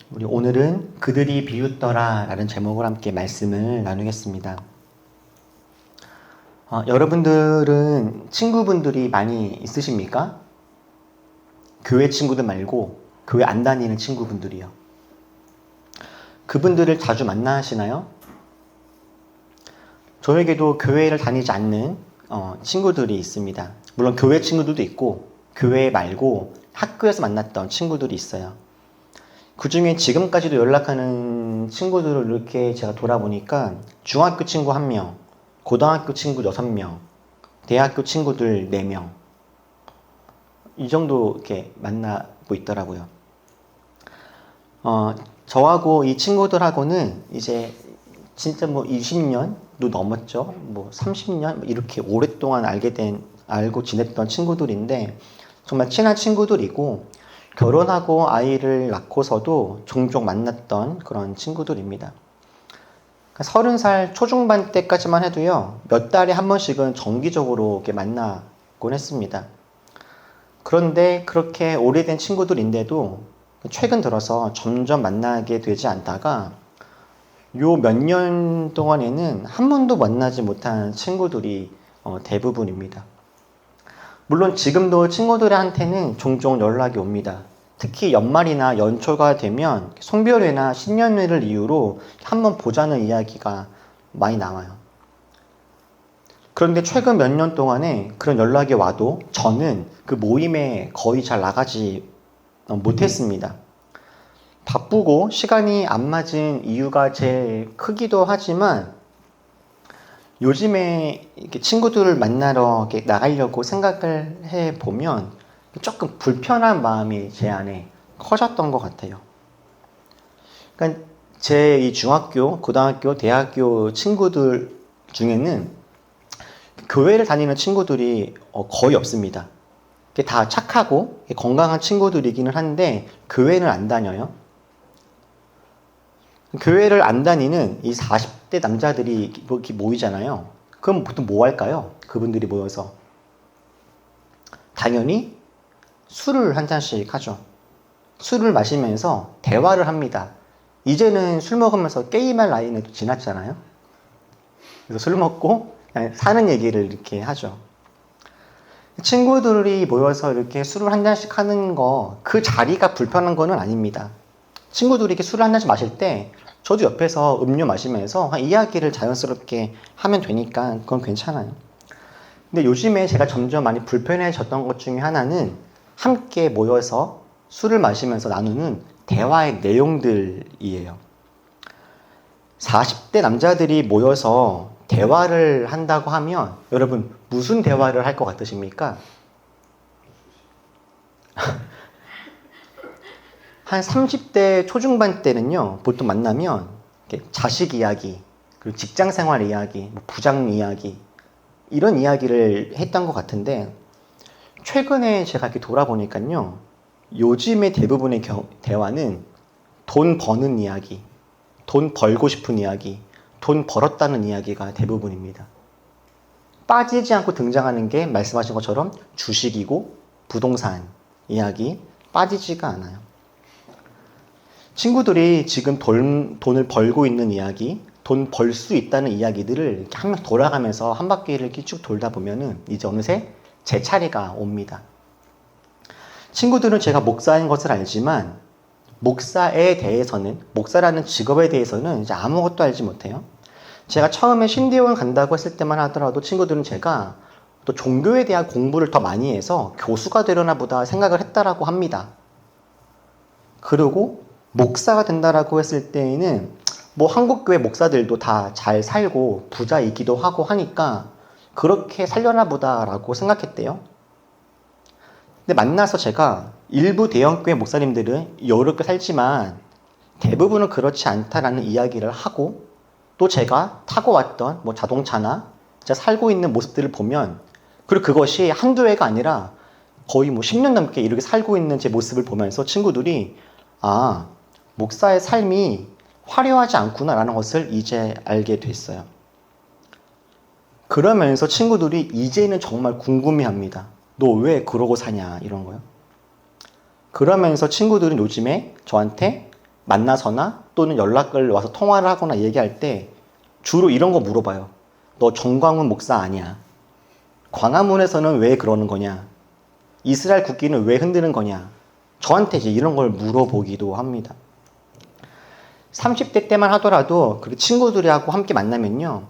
우리 오늘은 그들이 비웃더라 라는 제목을 함께 말씀을 나누겠습니다. 여러분들은 친구분들이 많이 있으십니까? 교회 친구들 말고 교회 안 다니는 친구분들이요. 그분들을 자주 만나시나요? 저에게도 교회를 다니지 않는 친구들이 있습니다. 물론 교회 친구들도 있고 교회 말고 학교에서 만났던 친구들이 있어요. 그 중에 지금까지도 연락하는 친구들을 이렇게 제가 돌아보니까 중학교 친구 1명, 고등학교 친구 6명, 대학교 친구들 4명 이 정도 이렇게 만나고 있더라고요. 저하고 이 친구들하고는 이제 진짜 20년도 넘었죠. 30년 이렇게 오랫동안 알고 지냈던 친구들인데 정말 친한 친구들이고 결혼하고 아이를 낳고서도 종종 만났던 그런 친구들입니다. 30살 초중반 때까지만 해도요, 몇 달에 한 번씩은 정기적으로 이렇게 만나곤 했습니다. 그런데 그렇게 오래된 친구들인데도 최근 들어서 점점 만나게 되지 않다가 요 몇 년 동안에는 한 번도 만나지 못한 친구들이 대부분입니다. 물론 지금도 친구들한테는 종종 연락이 옵니다. 특히 연말이나 연초가 되면 송별회나 신년회를 이유로 한번 보자는 이야기가 많이 나와요. 그런데 최근 몇 년 동안에 그런 연락이 와도 저는 그 모임에 거의 잘 나가지 못했습니다. 바쁘고 시간이 안 맞은 이유가 제일 크기도 하지만 요즘에 이렇게 친구들을 만나러 이렇게 나가려고 생각을 해보면 조금 불편한 마음이 제 안에 커졌던 것 같아요. 그러니까 제 이 중학교, 고등학교, 대학교 친구들 중에는 교회를 다니는 친구들이 거의 없습니다. 다 착하고 건강한 친구들이기는 한데 교회는 안 다녀요. 교회를 안 다니는 이 40대 남자들이 이렇게 모이잖아요. 그럼 보통 뭐 할까요? 그분들이 모여서 당연히 술을 한 잔씩 하죠. 술을 마시면서 대화를 합니다. 이제는 술 먹으면서 게임할 나이는 지났잖아요. 그래서 술 먹고 그냥 사는 얘기를 이렇게 하죠. 친구들이 모여서 이렇게 술을 한 잔씩 하는 거, 그 자리가 불편한 거는 아닙니다. 친구들이 이렇게 술을 한 잔씩 마실 때 저도 옆에서 음료 마시면서 이야기를 자연스럽게 하면 되니까 그건 괜찮아요. 근데 요즘에 제가 점점 많이 불편해졌던 것 중에 하나는 함께 모여서 술을 마시면서 나누는 대화의 내용들이에요. 40대 남자들이 모여서 대화를 한다고 하면 여러분 무슨 대화를 할 것 같으십니까? 한 30대 초중반 때는요, 보통 만나면 자식 이야기, 그리고 직장 생활 이야기, 부장 이야기, 이런 이야기를 했던 것 같은데, 최근에 제가 이렇게 돌아보니까요, 요즘의 대부분의 대화는 돈 버는 이야기, 돈 벌고 싶은 이야기, 돈 벌었다는 이야기가 대부분입니다. 빠지지 않고 등장하는 게 말씀하신 것처럼 주식이고 부동산 이야기, 빠지지가 않아요. 친구들이 지금 돈을 벌고 있는 이야기, 돈 벌 수 있다는 이야기들을 이렇게 한 명 돌아가면서 한 바퀴를 이렇게 쭉 돌다 보면은 이제 어느새 제 차례가 옵니다. 친구들은 제가 목사인 것을 알지만 목사에 대해서는, 목사라는 직업에 대해서는 이제 아무것도 알지 못해요. 제가 처음에 신대원 간다고 했을 때만 하더라도 친구들은 제가 또 종교에 대한 공부를 더 많이 해서 교수가 되려나 보다 생각을 했다라고 합니다. 그리고 목사가 된다라고 했을 때에는 한국교회 목사들도 다 잘 살고 부자이기도 하고 하니까 그렇게 살려나 보다라고 생각했대요. 근데 만나서 제가 일부 대형교회 목사님들은 여유롭게 살지만 대부분은 그렇지 않다라는 이야기를 하고 또 제가 타고 왔던 자동차나 제가 살고 있는 모습들을 보면 그리고 그것이 한두 해가 아니라 거의 10년 넘게 이렇게 살고 있는 제 모습을 보면서 친구들이 목사의 삶이 화려하지 않구나라는 것을 이제 알게 됐어요. 그러면서 친구들이 이제는 정말 궁금해합니다. 너 왜 그러고 사냐 이런 거요. 그러면서 친구들은 요즘에 저한테 만나서나 또는 연락을 와서 통화를 하거나 얘기할 때 주로 이런 거 물어봐요. 너 정광훈 목사 아니야? 광화문에서는 왜 그러는 거냐? 이스라엘 국기는 왜 흔드는 거냐? 저한테 이제 이런 걸 물어보기도 합니다. 30대 때만 하더라도 그 친구들하고 함께 만나면요.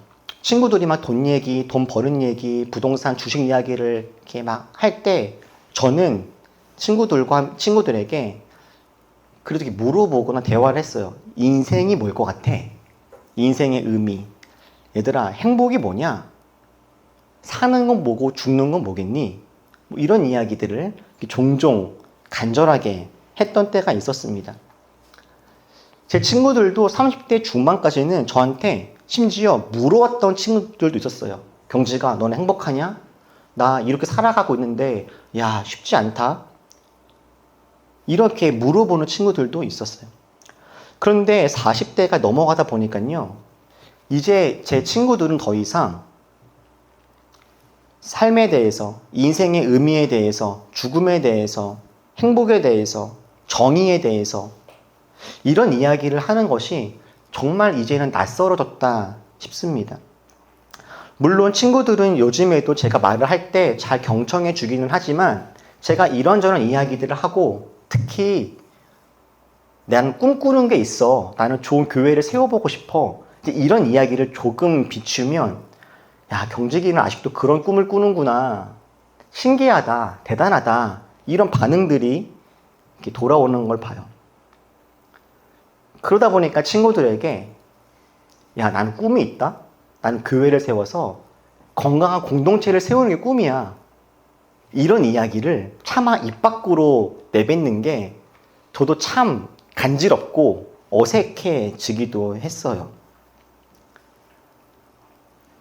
친구들이 막 돈 얘기, 돈 버는 얘기, 부동산 주식 이야기를 이렇게 막 할 때 저는 친구들에게 그래도 이렇게 물어보거나 대화를 했어요. 인생이 뭘 것 같아? 인생의 의미. 얘들아, 행복이 뭐냐? 사는 건 뭐고 죽는 건 뭐겠니? 뭐 이런 이야기들을 종종 간절하게 했던 때가 있었습니다. 제 친구들도 30대 중반까지는 저한테 심지어 물어왔던 친구들도 있었어요. 경지가 너는 행복하냐? 나 이렇게 살아가고 있는데 야 쉽지 않다. 이렇게 물어보는 친구들도 있었어요. 그런데 40대가 넘어가다 보니까요. 이제 제 친구들은 더 이상 삶에 대해서, 인생의 의미에 대해서, 죽음에 대해서, 행복에 대해서, 정의에 대해서 이런 이야기를 하는 것이 정말 이제는 낯설어졌다 싶습니다. 물론 친구들은 요즘에도 제가 말을 할 때 잘 경청해 주기는 하지만 제가 이런저런 이야기들을 하고 특히 나는 꿈꾸는 게 있어. 나는 좋은 교회를 세워보고 싶어. 이런 이야기를 조금 비추면 야, 경직이는 아직도 그런 꿈을 꾸는구나. 신기하다. 대단하다. 이런 반응들이 이렇게 돌아오는 걸 봐요. 그러다 보니까 친구들에게 야, 나는 꿈이 있다. 나는 교회를 세워서 건강한 공동체를 세우는 게 꿈이야. 이런 이야기를 차마 입 밖으로 내뱉는 게 저도 참 간지럽고 어색해지기도 했어요.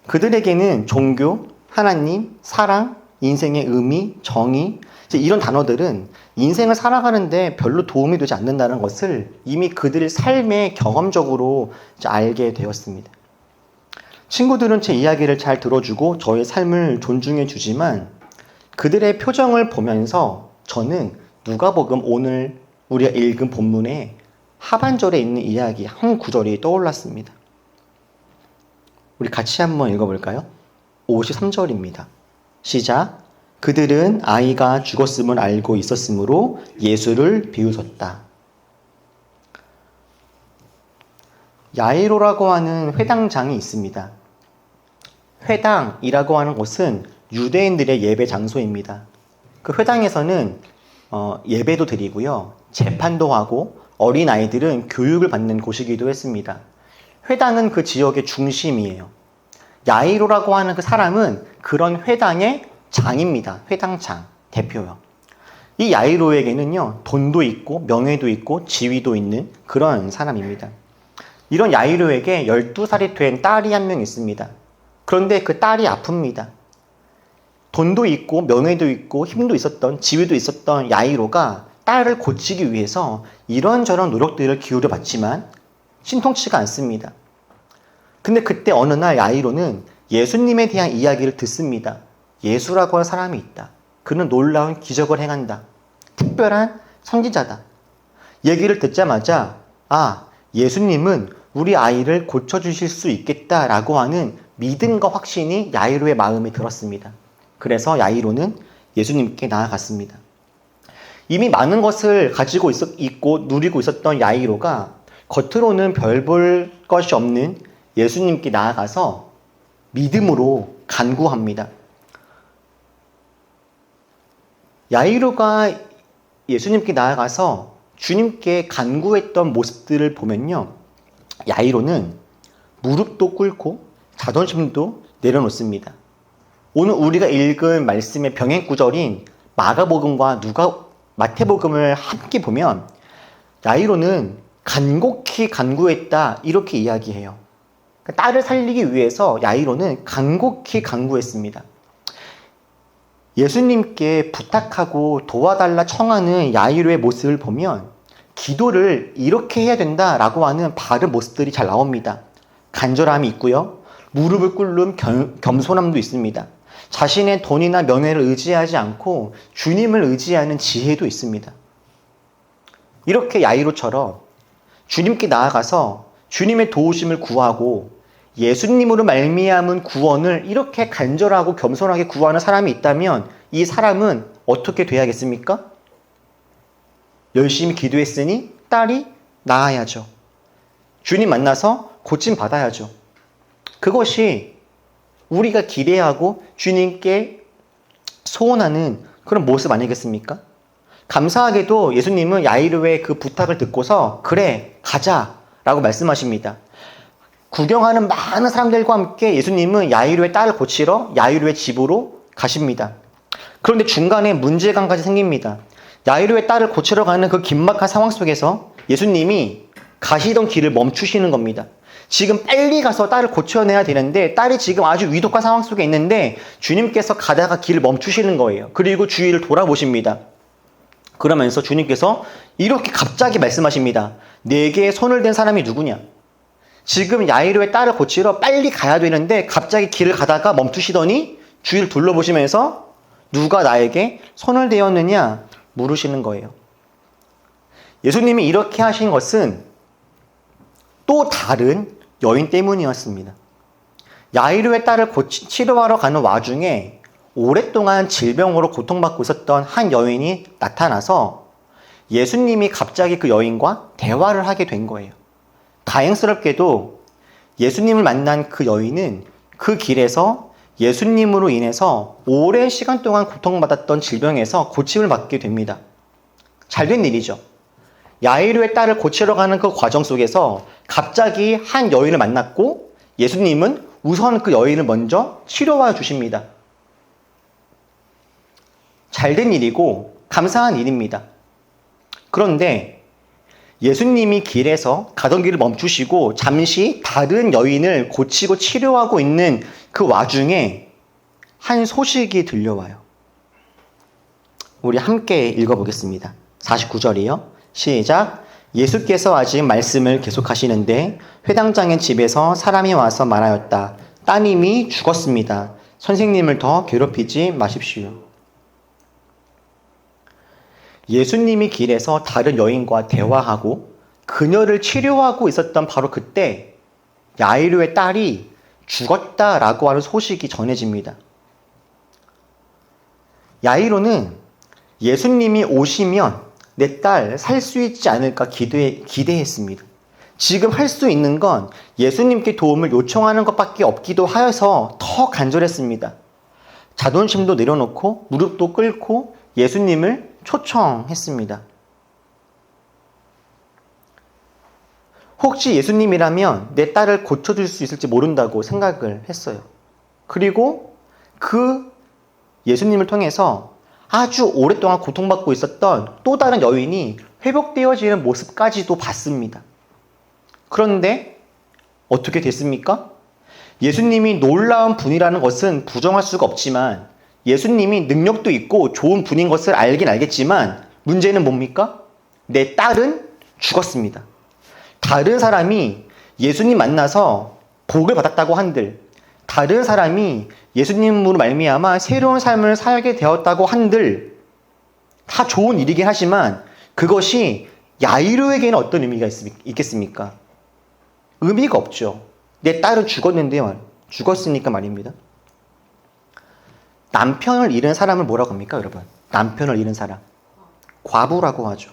그들에게는 종교, 하나님, 사랑, 인생의 의미, 정의 이런 단어들은 인생을 살아가는데 별로 도움이 되지 않는다는 것을 이미 그들의 삶의 경험적으로 알게 되었습니다. 친구들은 제 이야기를 잘 들어주고 저의 삶을 존중해 주지만 그들의 표정을 보면서 저는 누가복음 오늘 우리가 읽은 본문의 하반절에 있는 이야기 한 구절이 떠올랐습니다. 우리 같이 한번 읽어볼까요? 53절입니다. 시작. 그들은 아이가 죽었음을 알고 있었으므로 예수를 비웃었다. 야이로라고 하는 회당장이 있습니다. 회당이라고 하는 곳은 유대인들의 예배 장소입니다. 그 회당에서는 예배도 드리고요. 재판도 하고 어린아이들은 교육을 받는 곳이기도 했습니다. 회당은 그 지역의 중심이에요. 야이로라고 하는 그 사람은 그런 회당의 장입니다. 회당장, 대표요. 이 야이로에게는요, 돈도 있고 명예도 있고 지위도 있는 그런 사람입니다. 이런 야이로에게 12살이 된 딸이 한 명 있습니다. 그런데 그 딸이 아픕니다. 돈도 있고 명예도 있고 힘도 있었던, 지위도 있었던 야이로가 딸을 고치기 위해서 이런저런 노력들을 기울여 봤지만 신통치가 않습니다. 근데 그때 어느 날 야이로는 예수님에 대한 이야기를 듣습니다. 예수라고 하는 사람이 있다. 그는 놀라운 기적을 행한다. 특별한 선지자다. 얘기를 듣자마자 아, 예수님은 우리 아이를 고쳐주실 수 있겠다라고 하는 믿음과 확신이 야이로의 마음에 들었습니다. 그래서 야이로는 예수님께 나아갔습니다. 이미 많은 것을 가지고 있고 누리고 있었던 야이로가 겉으로는 별 볼 것이 없는 예수님께 나아가서 믿음으로 간구합니다. 야이로가 예수님께 나아가서 주님께 간구했던 모습들을 보면요. 야이로는 무릎도 꿇고 자존심도 내려놓습니다. 오늘 우리가 읽은 말씀의 병행 구절인 마가복음과 마태복음을 함께 보면 야이로는 간곡히 간구했다 이렇게 이야기해요. 딸을 살리기 위해서 야이로는 간곡히 간구했습니다. 예수님께 부탁하고 도와달라 청하는 야이로의 모습을 보면 기도를 이렇게 해야 된다라고 하는 바른 모습들이 잘 나옵니다. 간절함이 있고요. 무릎을 꿇는 겸손함도 있습니다. 자신의 돈이나 명예를 의지하지 않고 주님을 의지하는 지혜도 있습니다. 이렇게 야이로처럼 주님께 나아가서 주님의 도우심을 구하고 예수님으로 말미암은 구원을 이렇게 간절하고 겸손하게 구하는 사람이 있다면 이 사람은 어떻게 돼야겠습니까? 열심히 기도했으니 딸이 나아야죠. 주님 만나서 고침 받아야죠. 그것이 우리가 기대하고 주님께 소원하는 그런 모습 아니겠습니까? 감사하게도 예수님은 야이로의 그 부탁을 듣고서 그래 가자 라고 말씀하십니다. 구경하는 많은 사람들과 함께 예수님은 야이로의 딸을 고치러 야이로의 집으로 가십니다. 그런데 중간에 문제가 한 가지 생깁니다. 야이로의 딸을 고치러 가는 그 긴박한 상황 속에서 예수님이 가시던 길을 멈추시는 겁니다. 지금 빨리 가서 딸을 고쳐내야 되는데 딸이 지금 아주 위독한 상황 속에 있는데 주님께서 가다가 길을 멈추시는 거예요. 그리고 주위를 돌아보십니다. 그러면서 주님께서 이렇게 갑자기 말씀하십니다. 내게 손을 댄 사람이 누구냐? 지금 야이로의 딸을 고치러 빨리 가야 되는데 갑자기 길을 가다가 멈추시더니 주위를 둘러보시면서 누가 나에게 손을 대었느냐 물으시는 거예요. 예수님이 이렇게 하신 것은 또 다른 여인 때문이었습니다. 야이로의 딸을 치료하러 가는 와중에 오랫동안 질병으로 고통받고 있었던 한 여인이 나타나서 예수님이 갑자기 그 여인과 대화를 하게 된 거예요. 다행스럽게도 예수님을 만난 그 여인은 그 길에서 예수님으로 인해서 오랜 시간 동안 고통받았던 질병에서 고침을 받게 됩니다. 잘된 일이죠. 야이로의 딸을 고치러 가는 그 과정 속에서 갑자기 한 여인을 만났고 예수님은 우선 그 여인을 먼저 치료해 주십니다. 잘된 일이고 감사한 일입니다. 그런데 예수님이 길에서 가던 길을 멈추시고 잠시 다른 여인을 고치고 치료하고 있는 그 와중에 한 소식이 들려와요. 우리 함께 읽어보겠습니다. 49절이요. 시작. 예수께서 아직 말씀을 계속하시는데 회당장의 집에서 사람이 와서 말하였다. 따님이 죽었습니다. 선생님을 더 괴롭히지 마십시오. 예수님이 길에서 다른 여인과 대화하고 그녀를 치료하고 있었던 바로 그때 야이로의 딸이 죽었다라고 하는 소식이 전해집니다. 야이로는 예수님이 오시면 내 딸 살 수 있지 않을까 기대했습니다. 지금 할 수 있는 건 예수님께 도움을 요청하는 것밖에 없기도 하여서 더 간절했습니다. 자존심도 내려놓고 무릎도 꿇고 예수님을 초청했습니다. 혹시 예수님이라면 내 딸을 고쳐줄 수 있을지 모른다고 생각을 했어요. 그리고 그 예수님을 통해서 아주 오랫동안 고통받고 있었던 또 다른 여인이 회복되어지는 모습까지도 봤습니다. 그런데 어떻게 됐습니까? 예수님이 놀라운 분이라는 것은 부정할 수가 없지만 예수님이 능력도 있고 좋은 분인 것을 알긴 알겠지만 문제는 뭡니까? 내 딸은 죽었습니다. 다른 사람이 예수님 만나서 복을 받았다고 한들, 다른 사람이 예수님으로 말미암아 새로운 삶을 살게 되었다고 한들 다 좋은 일이긴 하지만 그것이 야이로에게는 어떤 의미가 있겠습니까? 의미가 없죠. 내 딸은 죽었으니까 말입니다. 남편을 잃은 사람을 뭐라고 합니까, 여러분? 남편을 잃은 사람. 과부라고 하죠.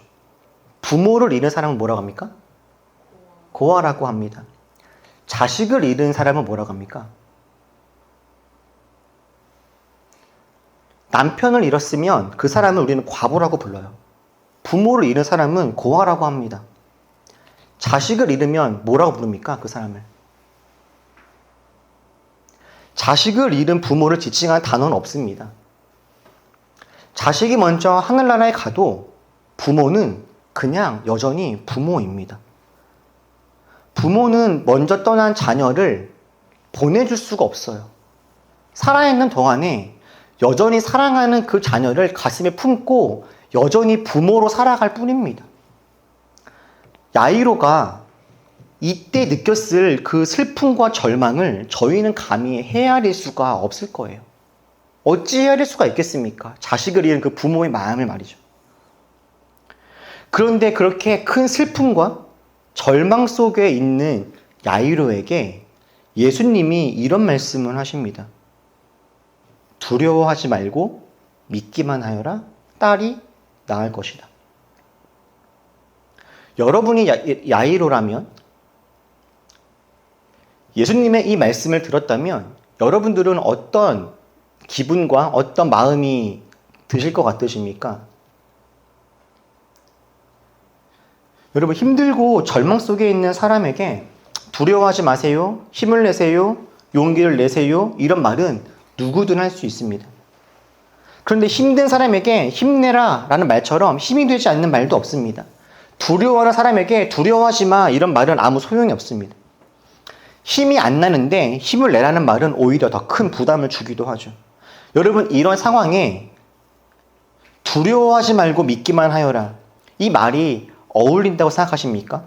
부모를 잃은 사람은 뭐라고 합니까? 고아라고 합니다. 자식을 잃은 사람은 뭐라고 합니까? 남편을 잃었으면 그 사람을 우리는 과부라고 불러요. 부모를 잃은 사람은 고아라고 합니다. 자식을 잃으면 뭐라고 부릅니까? 그 사람을. 자식을 잃은 부모를 지칭한 단어는 없습니다. 자식이 먼저 하늘나라에 가도 부모는 그냥 여전히 부모입니다. 부모는 먼저 떠난 자녀를 보내줄 수가 없어요. 살아있는 동안에 여전히 사랑하는 그 자녀를 가슴에 품고 여전히 부모로 살아갈 뿐입니다. 야이로가 이때 느꼈을 그 슬픔과 절망을 저희는 감히 헤아릴 수가 없을 거예요. 어찌 헤아릴 수가 있겠습니까? 자식을 잃은 그 부모의 마음을 말이죠. 그런데 그렇게 큰 슬픔과 절망 속에 있는 야이로에게 예수님이 이런 말씀을 하십니다. 두려워하지 말고 믿기만 하여라. 딸이 나을 것이다. 여러분이 야이로라면, 예수님의 이 말씀을 들었다면 여러분들은 어떤 기분과 어떤 마음이 드실 것 같으십니까? 여러분, 힘들고 절망 속에 있는 사람에게 두려워하지 마세요, 힘을 내세요, 용기를 내세요, 이런 말은 누구든 할 수 있습니다. 그런데 힘든 사람에게 힘내라 라는 말처럼 힘이 되지 않는 말도 없습니다. 두려워하는 사람에게 두려워하지 마 이런 말은 아무 소용이 없습니다. 힘이 안 나는데 힘을 내라는 말은 오히려 더 큰 부담을 주기도 하죠. 여러분, 이런 상황에 두려워하지 말고 믿기만 하여라, 이 말이 어울린다고 생각하십니까?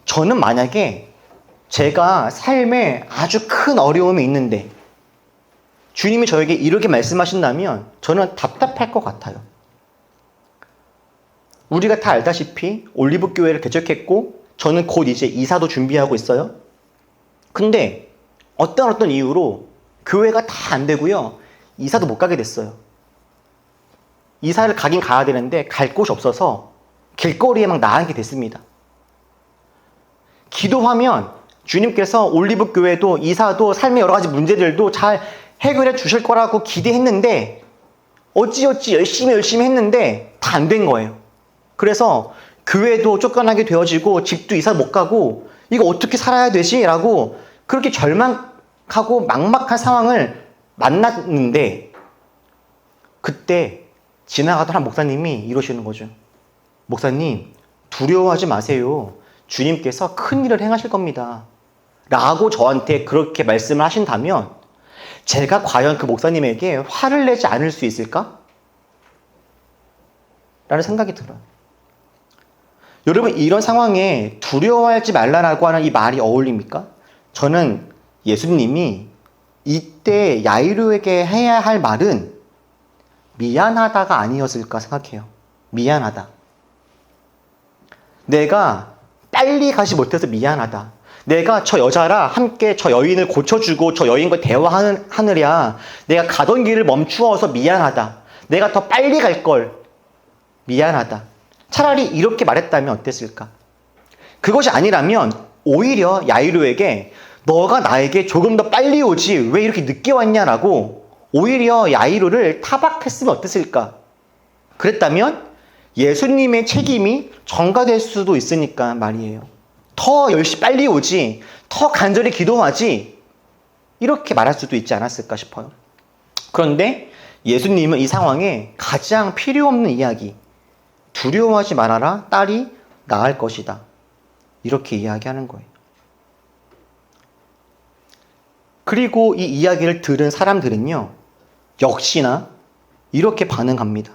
저는 만약에 제가 삶에 아주 큰 어려움이 있는데 주님이 저에게 이렇게 말씀하신다면 저는 답답할 것 같아요. 우리가 다 알다시피 올리브 교회를 개척했고 저는 곧 이제 이사도 준비하고 있어요. 근데 어떤 이유로 교회가 다 안 되고요, 이사도 못 가게 됐어요. 이사를 가긴 가야 되는데 갈 곳이 없어서 길거리에 막 나앉게 됐습니다. 기도하면 주님께서 올리브 교회도 이사도 삶의 여러 가지 문제들도 잘 해결해 주실 거라고 기대했는데 어찌어찌 열심히 했는데 다 안 된 거예요. 그래서 교회도 쫓겨나게 되어지고 집도 이사 못 가고 이거 어떻게 살아야 되지? 라고 그렇게 절망하고 막막한 상황을 만났는데 그때 지나가던 한 목사님이 이러시는 거죠. 목사님, 두려워하지 마세요. 주님께서 큰 일을 행하실 겁니다. 라고 저한테 그렇게 말씀을 하신다면 제가 과연 그 목사님에게 화를 내지 않을 수 있을까? 라는 생각이 들어요. 여러분, 이런 상황에 두려워하지 말라라고 하는 이 말이 어울립니까? 저는 예수님이 이때 야이로에게 해야 할 말은 미안하다가 아니었을까 생각해요. 미안하다. 내가 빨리 가지 못해서 미안하다. 내가 저 여자랑 함께 저 여인을 고쳐주고 저 여인과 대화하느랴 내가 가던 길을 멈추어서 미안하다. 내가 더 빨리 갈 걸 미안하다. 차라리 이렇게 말했다면 어땠을까? 그것이 아니라면 오히려 야이로에게 너가 나에게 조금 더 빨리 오지 왜 이렇게 늦게 왔냐라고 오히려 야이로를 타박했으면 어땠을까? 그랬다면 예수님의 책임이 전가될 수도 있으니까 말이에요. 더 열심히 빨리 오지, 더 간절히 기도하지, 이렇게 말할 수도 있지 않았을까 싶어요. 그런데 예수님은 이 상황에 가장 필요 없는 이야기, 두려워하지 말아라, 딸이 나을 것이다, 이렇게 이야기하는 거예요. 그리고 이 이야기를 들은 사람들은요, 역시나 이렇게 반응합니다.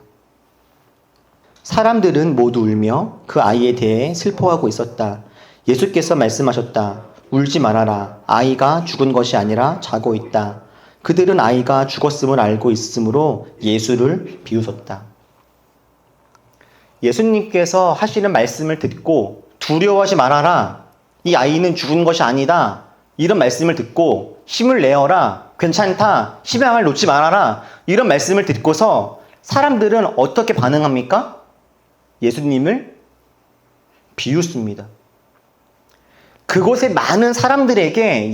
사람들은 모두 울며 그 아이에 대해 슬퍼하고 있었다. 예수께서 말씀하셨다. 울지 말아라. 아이가 죽은 것이 아니라 자고 있다. 그들은 아이가 죽었음을 알고 있으므로 예수를 비웃었다. 예수님께서 하시는 말씀을 듣고 두려워하지 말아라. 이 아이는 죽은 것이 아니다. 이런 말씀을 듣고 힘을 내어라. 괜찮다. 희망을 놓지 말아라. 이런 말씀을 듣고서 사람들은 어떻게 반응합니까? 예수님을 비웃습니다. 그곳에 많은 사람들에게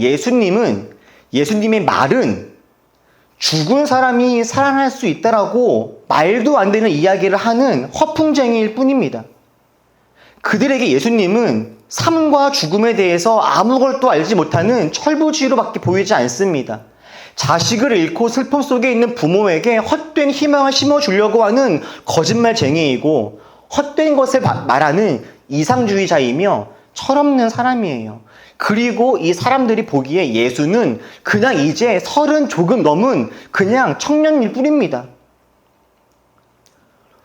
예수님의 말은 죽은 사람이 살아날 수 있다라고 말도 안 되는 이야기를 하는 허풍쟁이일 뿐입니다. 그들에게 예수님은 삶과 죽음에 대해서 아무것도 알지 못하는 철부지로밖에 보이지 않습니다. 자식을 잃고 슬픔 속에 있는 부모에게 헛된 희망을 심어주려고 하는 거짓말쟁이이고 헛된 것을 말하는 이상주의자이며 철없는 사람이에요. 그리고 이 사람들이 보기에 예수는 그냥 이제 30 조금 넘은 그냥 청년일 뿐입니다.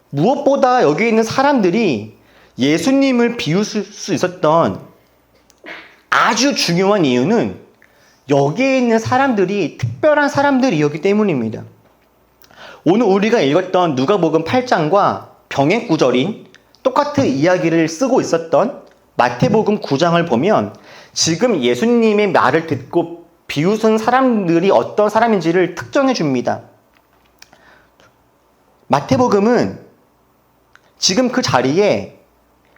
무엇보다 여기 있는 사람들이 예수님을 비웃을 수 있었던 아주 중요한 이유는 여기에 있는 사람들이 특별한 사람들이었기 때문입니다. 오늘 우리가 읽었던 누가복음 8장과 병행 구절인 똑같은 이야기를 쓰고 있었던 마태복음 9장을 보면 지금 예수님의 말을 듣고 비웃은 사람들이 어떤 사람인지를 특정해 줍니다. 마태복음은 지금 그 자리에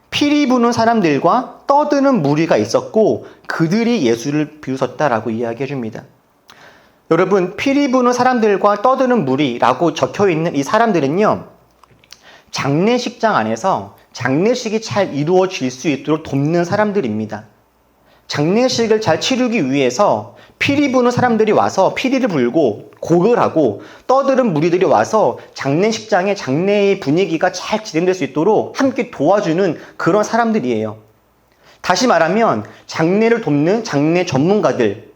피리 부는 사람들과 떠드는 무리가 있었고 그들이 예수를 비웃었다라고 이야기해 줍니다. 여러분, 피리 부는 사람들과 떠드는 무리라고 적혀 있는 이 사람들은요, 장례식장 안에서 장례식이 잘 이루어질 수 있도록 돕는 사람들입니다. 장례식을 잘 치르기 위해서 피리 부는 사람들이 와서 피리를 불고 곡을 하고 떠드는 무리들이 와서 장례식장의 장례의 분위기가 잘 진행될 수 있도록 함께 도와주는 그런 사람들이에요. 다시 말하면 장례를 돕는 장례 전문가들,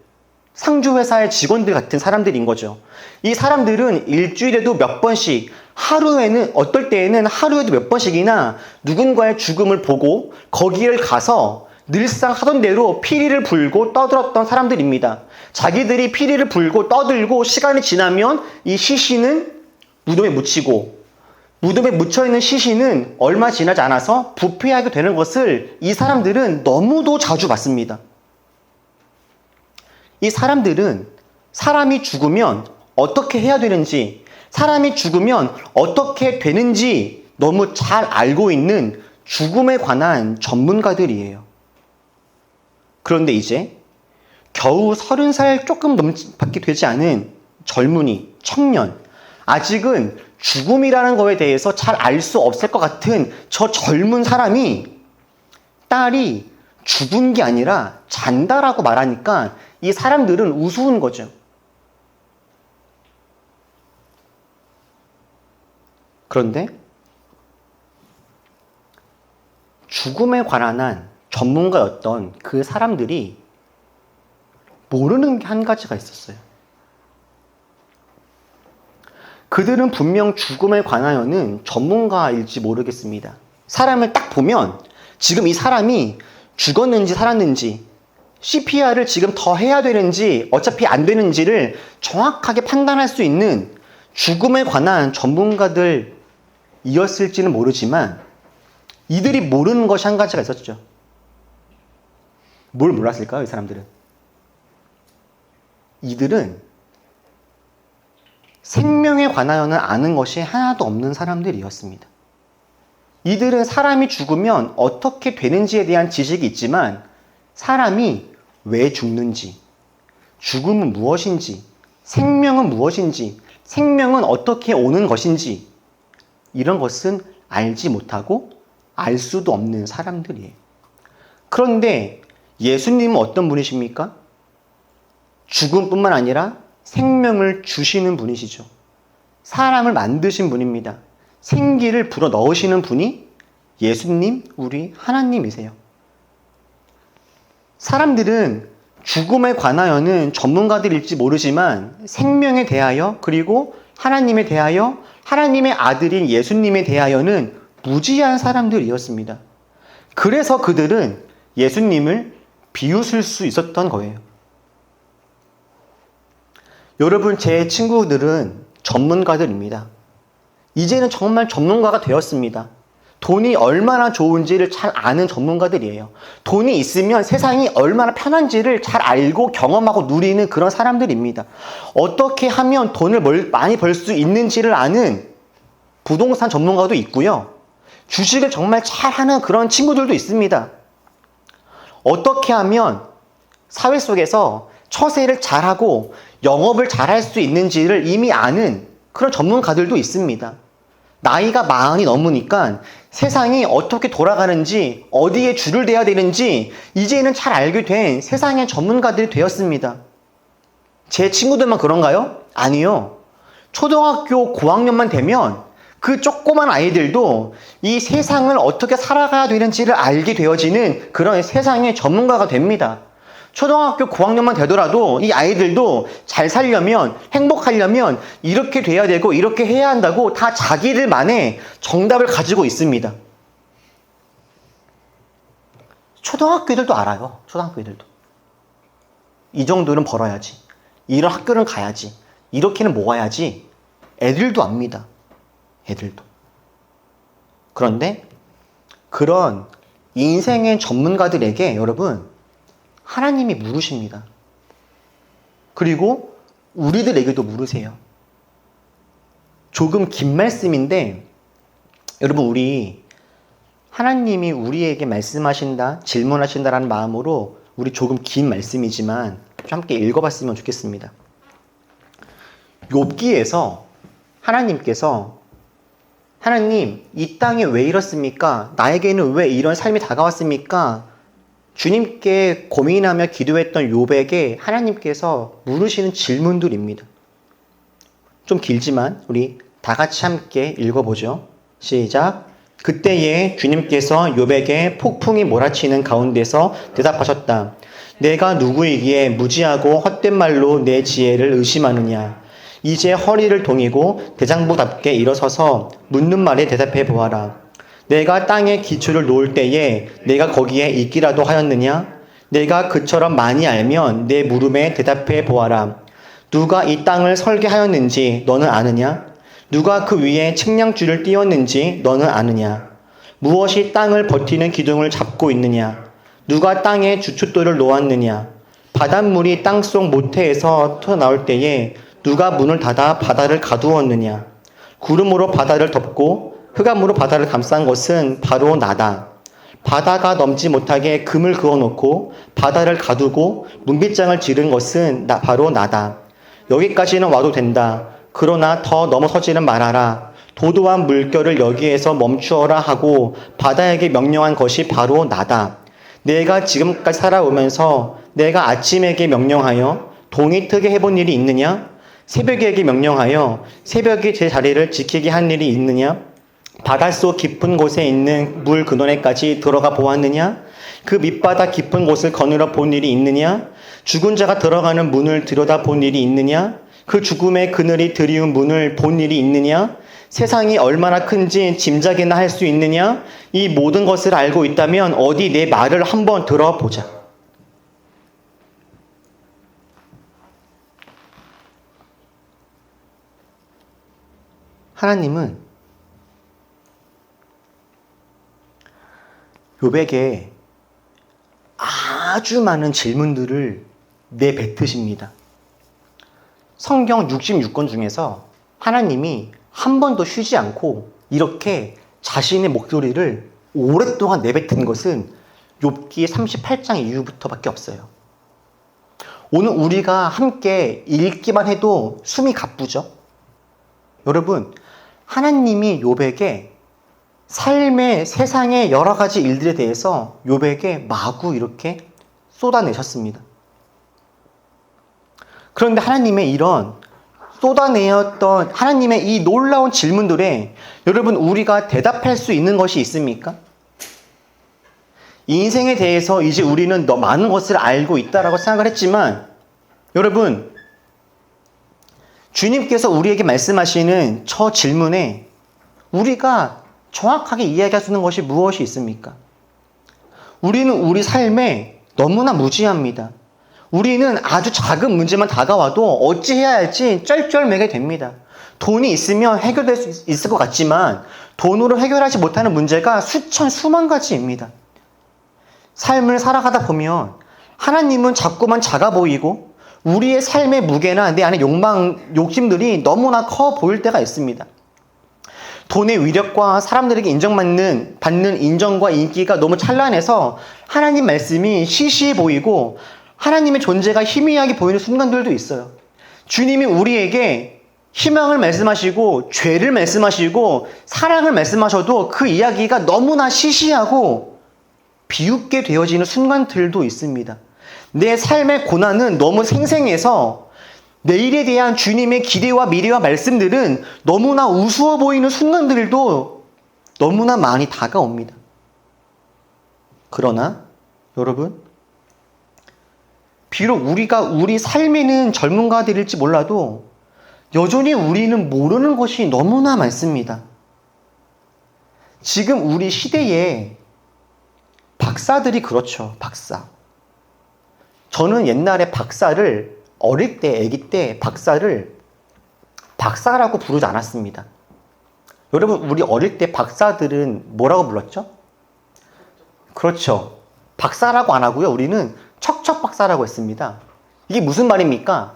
상주회사의 직원들 같은 사람들인 거죠. 이 사람들은 일주일에도 몇 번씩, 하루에는, 어떨 때에는 하루에도 몇 번씩이나 누군가의 죽음을 보고 거기를 가서 늘상 하던 대로 피리를 불고 떠들었던 사람들입니다. 자기들이 피리를 불고 떠들고 시간이 지나면 이 시신은 무덤에 묻히고 무덤에 묻혀있는 시신은 얼마 지나지 않아서 부패하게 되는 것을 이 사람들은 너무도 자주 봤습니다. 이 사람들은 사람이 죽으면 어떻게 해야 되는지, 사람이 죽으면 어떻게 되는지 너무 잘 알고 있는 죽음에 관한 전문가들이에요. 그런데 이제 겨우 30살 조금 밖에 되지 않은 젊은이, 청년, 아직은 죽음이라는 거에 대해서 잘 알 수 없을 것 같은 저 젊은 사람이 딸이 죽은 게 아니라 잔다라고 말하니까 이 사람들은 우스운 거죠. 그런데 죽음에 관한 한 전문가였던 그 사람들이 모르는 게 한 가지가 있었어요. 그들은 분명 죽음에 관하여는 전문가일지 모르겠습니다. 사람을 딱 보면 지금 이 사람이 죽었는지 살았는지, CPR을 지금 더 해야 되는지 어차피 안 되는지를 정확하게 판단할 수 있는 죽음에 관한 전문가들이었을지는 모르지만 이들이 모르는 것이 한 가지가 있었죠. 뭘 몰랐을까요, 이 사람들은? 이들은 생명에 관하여는 아는 것이 하나도 없는 사람들이었습니다. 이들은 사람이 죽으면 어떻게 되는지에 대한 지식이 있지만 사람이 왜 죽는지, 죽음은 무엇인지, 생명은 무엇인지, 생명은 어떻게 오는 것인지 이런 것은 알지 못하고 알 수도 없는 사람들이에요. 그런데 예수님은 어떤 분이십니까? 죽음뿐만 아니라 생명을 주시는 분이시죠. 사람을 만드신 분입니다. 생기를 불어 넣으시는 분이 예수님, 우리 하나님이세요. 사람들은 죽음에 관하여는 전문가들일지 모르지만 생명에 대하여 그리고 하나님에 대하여 하나님의 아들인 예수님에 대하여는 무지한 사람들이었습니다. 그래서 그들은 예수님을 비웃을 수 있었던 거예요. 여러분, 제 친구들은 전문가들입니다. 이제는 정말 전문가가 되었습니다. 돈이 얼마나 좋은지를 잘 아는 전문가들이에요. 돈이 있으면 세상이 얼마나 편한지를 잘 알고 경험하고 누리는 그런 사람들입니다. 어떻게 하면 돈을 많이 벌 수 있는지를 아는 부동산 전문가도 있고요. 주식을 정말 잘하는 그런 친구들도 있습니다. 어떻게 하면 사회 속에서 처세를 잘하고 영업을 잘할 수 있는지를 이미 아는 그런 전문가들도 있습니다. 나이가 40이 넘으니까 세상이 어떻게 돌아가는지, 어디에 줄을 대야 되는지 이제는 잘 알게 된 세상의 전문가들이 되었습니다. 제 친구들만 그런가요? 아니요. 초등학교 고학년만 되면 그 조그만 아이들도 이 세상을 어떻게 살아가야 되는지를 알게 되어지는 그런 세상의 전문가가 됩니다. 초등학교 고학년만 되더라도 이 아이들도 잘 살려면, 행복하려면 이렇게 돼야 되고 이렇게 해야 한다고 다 자기들만의 정답을 가지고 있습니다. 초등학교 애들도 알아요. 초등학교 애들도. 이 정도는 벌어야지. 이런 학교는 가야지. 이렇게는 모아야지. 애들도 압니다. 애들도. 그런데 그런 인생의 전문가들에게 여러분 하나님이 물으십니다. 그리고 우리들에게도 물으세요. 조금 긴 말씀인데 여러분 우리 하나님이 우리에게 말씀하신다, 질문하신다라는 마음으로 우리 조금 긴 말씀이지만 좀 함께 읽어봤으면 좋겠습니다. 욥기에서 하나님께서 하나님 이 땅에 왜 이렇습니까? 나에게는 왜 이런 삶이 다가왔습니까? 주님께 고민하며 기도했던 욥에게 하나님께서 물으시는 질문들입니다. 좀 길지만 우리 다 같이 함께 읽어보죠. 시작. 그때에 주님께서 욥에게 폭풍이 몰아치는 가운데서 대답하셨다. 내가 누구이기에 무지하고 헛된 말로 내 지혜를 의심하느냐. 이제 허리를 동이고 대장부답게 일어서서 묻는 말에 대답해 보아라. 내가 땅에 기초를 놓을 때에 내가 거기에 있기라도 하였느냐? 내가 그처럼 많이 알면 내 물음에 대답해 보아라. 누가 이 땅을 설계하였는지 너는 아느냐? 누가 그 위에 측량줄을 띄웠는지 너는 아느냐? 무엇이 땅을 버티는 기둥을 잡고 있느냐? 누가 땅에 주춧돌을 놓았느냐? 바닷물이 땅속 모태에서 터나올 때에 누가 문을 닫아 바다를 가두었느냐? 구름으로 바다를 덮고 흑암으로 바다를 감싼 것은 바로 나다. 바다가 넘지 못하게 금을 그어놓고 바다를 가두고 문빗장을 지른 것은 바로 나다. 여기까지는 와도 된다. 그러나 더 넘어서지는 말아라. 도도한 물결을 여기에서 멈추어라 하고 바다에게 명령한 것이 바로 나다. 내가 지금까지 살아오면서 내가 아침에게 명령하여 동이 트게 해본 일이 있느냐? 새벽에게 명령하여 새벽이 제 자리를 지키게 한 일이 있느냐? 바닷속 깊은 곳에 있는 물 근원에까지 들어가 보았느냐? 그 밑바닥 깊은 곳을 거느려 본 일이 있느냐? 죽은 자가 들어가는 문을 들여다 본 일이 있느냐? 그 죽음의 그늘이 드리운 문을 본 일이 있느냐? 세상이 얼마나 큰지 짐작이나 할 수 있느냐? 이 모든 것을 알고 있다면 어디 내 말을 한번 들어보자. 하나님은 욥에게 아주 많은 질문들을 내뱉으십니다. 성경 66권 중에서 하나님이 한 번도 쉬지 않고 이렇게 자신의 목소리를 오랫동안 내뱉은 것은 욥기 38장 이후부터밖에 없어요. 오늘 우리가 함께 읽기만 해도 숨이 가쁘죠? 여러분, 하나님이 욥에게 삶의 세상의 여러 가지 일들에 대해서 욥에게 마구 이렇게 쏟아내셨습니다. 그런데 하나님의 이런 쏟아내었던 하나님의 이 놀라운 질문들에 여러분 우리가 대답할 수 있는 것이 있습니까? 인생에 대해서 이제 우리는 더 많은 것을 알고 있다라고 생각을 했지만 여러분 주님께서 우리에게 말씀하시는 저 질문에 우리가 정확하게 이야기할 수 있는 것이 무엇이 있습니까? 우리는 우리 삶에 너무나 무지합니다. 우리는 아주 작은 문제만 다가와도 어찌해야 할지 쩔쩔매게 됩니다. 돈이 있으면 해결될 수 있을 것 같지만 돈으로 해결하지 못하는 문제가 수천 수만 가지입니다. 삶을 살아가다 보면 하나님은 자꾸만 작아 보이고 우리의 삶의 무게나 내 안의 욕심들이 너무나 커 보일 때가 있습니다. 돈의 위력과 사람들에게 받는 인정과 인기가 너무 찬란해서 하나님 말씀이 시시해 보이고 하나님의 존재가 희미하게 보이는 순간들도 있어요. 주님이 우리에게 희망을 말씀하시고 죄를 말씀하시고 사랑을 말씀하셔도 그 이야기가 너무나 시시하고 비웃게 되어지는 순간들도 있습니다. 내 삶의 고난은 너무 생생해서 내일에 대한 주님의 기대와 미래와 말씀들은 너무나 우스워 보이는 순간들도 너무나 많이 다가옵니다. 그러나 여러분, 비록 우리가 우리 삶에는 전문가들일지 몰라도 여전히 우리는 모르는 것이 너무나 많습니다. 지금 우리 시대에 박사들이 그렇죠. 박사. 저는 옛날에 박사를 어릴 때, 아기 때 박사를 박사라고 부르지 않았습니다. 여러분, 우리 어릴 때 박사들은 뭐라고 불렀죠? 그렇죠. 박사라고 안 하고요. 우리는 척척 박사라고 했습니다. 이게 무슨 말입니까?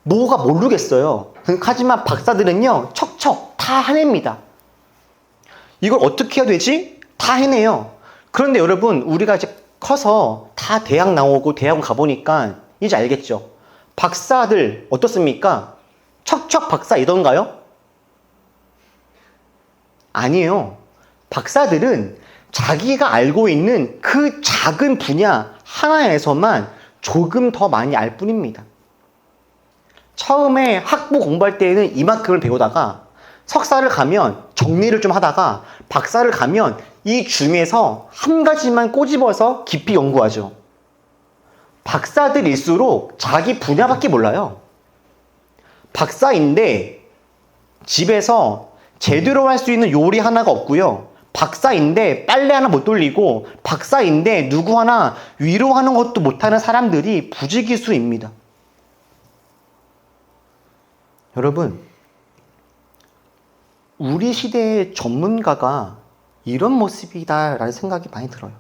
뭐가 모르겠어요. 하지만 박사들은요, 척척 다 해냅니다. 이걸 어떻게 해야 되지? 다 해내요. 그런데 여러분, 우리가 이제 커서 다 대학 나오고 대학원 가보니까 이제 알겠죠? 박사들 어떻습니까? 척척 박사이던가요? 아니에요. 박사들은 자기가 알고 있는 그 작은 분야 하나에서만 조금 더 많이 알 뿐입니다. 처음에 학부 공부할 때는 이만큼을 배우다가 석사를 가면 정리를 좀 하다가 박사를 가면 이 중에서 한 가지만 꼬집어서 깊이 연구하죠. 박사들일수록 자기 분야밖에 몰라요. 박사인데 집에서 제대로 할 수 있는 요리 하나가 없고요. 박사인데 빨래 하나 못 돌리고 박사인데 누구 하나 위로하는 것도 못하는 사람들이 부지기수입니다. 여러분, 우리 시대의 전문가가 이런 모습이다라는 생각이 많이 들어요.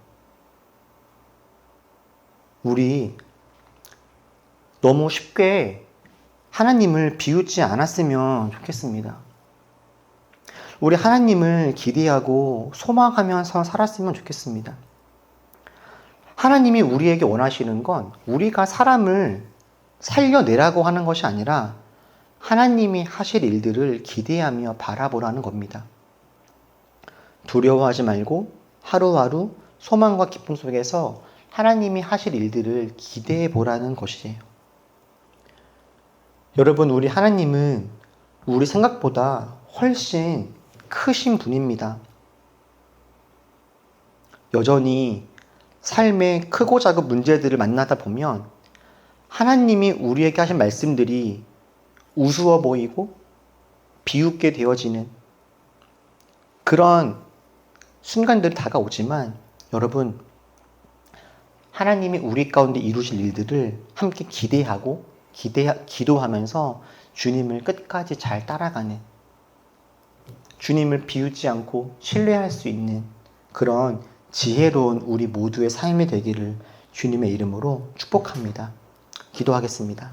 우리 너무 쉽게 하나님을 비웃지 않았으면 좋겠습니다. 우리 하나님을 기대하고 소망하면서 살았으면 좋겠습니다. 하나님이 우리에게 원하시는 건 우리가 사람을 살려내라고 하는 것이 아니라 하나님이 하실 일들을 기대하며 바라보라는 겁니다. 두려워하지 말고 하루하루 소망과 기쁨 속에서 하나님이 하실 일들을 기대해 보라는 것이에요. 여러분, 우리 하나님은 우리 생각보다 훨씬 크신 분입니다. 여전히 삶의 크고 작은 문제들을 만나다 보면 하나님이 우리에게 하신 말씀들이 우스워 보이고 비웃게 되어지는 그런 순간들이 다가오지만 여러분, 하나님이 우리 가운데 이루실 일들을 함께 기대하고 기도하면서 주님을 끝까지 잘 따라가는, 주님을 비웃지 않고 신뢰할 수 있는 그런 지혜로운 우리 모두의 삶이 되기를 주님의 이름으로 축복합니다. 기도하겠습니다.